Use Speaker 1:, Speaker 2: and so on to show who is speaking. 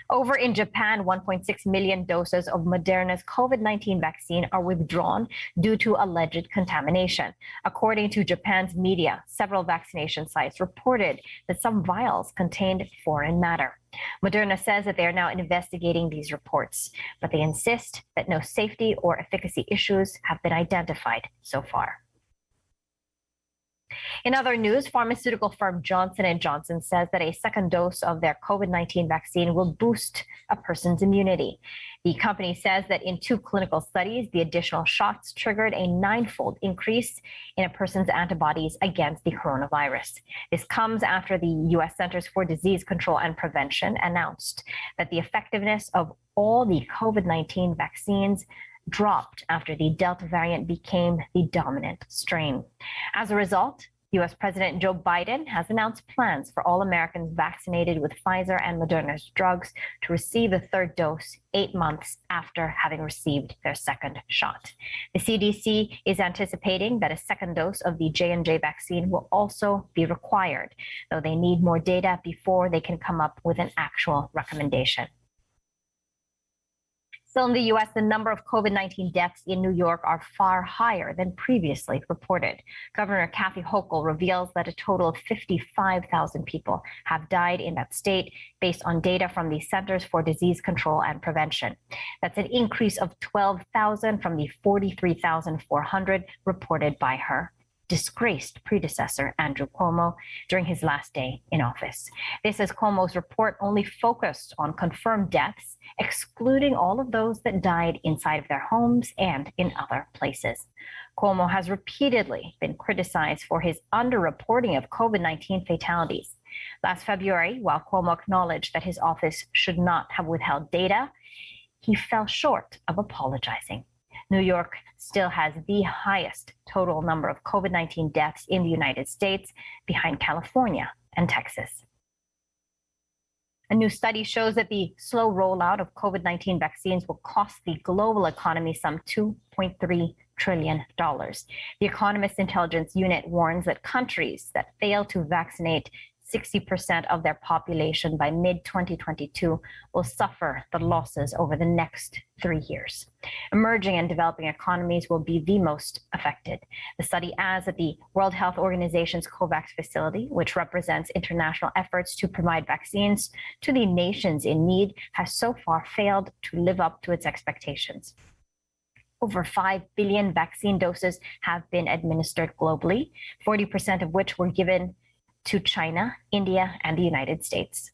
Speaker 1: Over in Japan, 1.6 million doses of Moderna's COVID-19 vaccine are withdrawn due to alleged contamination. According to Japan's media, several vaccination sites reported that some vials contained foreign matter. Moderna says that they are now investigating these reports, but they insist that no safety or efficacy issues have been identified so far. In other news, pharmaceutical firm Johnson & Johnson says that a second dose of their COVID-19 vaccine will boost a person's immunity. The company says that in 2 clinical studies, the additional shots triggered a 9-fold increase in a person's antibodies against the coronavirus. This comes after the U.S. Centers for Disease Control and Prevention announced that the effectiveness of all the COVID-19 vaccines dropped after the Delta variant became the dominant strain. As a result, U.S. President Joe Biden has announced plans for all Americans vaccinated with Pfizer and Moderna's drugs to receive the third dose 8 months after having received their second shot. The CDC is anticipating that a second dose of the J&J vaccine will also be required, though they need more data before they can come up with an actual recommendation. Still in the U.S., the number of COVID-19 deaths in New York are far higher than previously reported. Governor Kathy Hochul reveals that a total of 55,000 people have died in that state based on data from the Centers for Disease Control and Prevention. That's an increase of 12,000 from the 43,400 reported by her disgraced predecessor, Andrew Cuomo, during his last day in office. This as Cuomo's report only focused on confirmed deaths, excluding all of those that died inside of their homes and in other places. Cuomo has repeatedly been criticized for his underreporting of COVID-19 fatalities. Last February, while Cuomo acknowledged that his office should not have withheld data, he fell short of apologizing. New York still has the highest total number of COVID-19 deaths in the United States, behind California and Texas. A new study shows that the slow rollout of COVID-19 vaccines will cost the global economy some $2.3 trillion. The Economist Intelligence Unit warns that countries that fail to vaccinate 60% of their population by mid-2022 will suffer the losses over the next 3 years. Emerging and developing economies will be the most affected. The study adds that the World Health Organization's COVAX facility, which represents international efforts to provide vaccines to the nations in need, has so far failed to live up to its expectations. Over 5 billion vaccine doses have been administered globally, 40% of which were given to China, India, and the United States.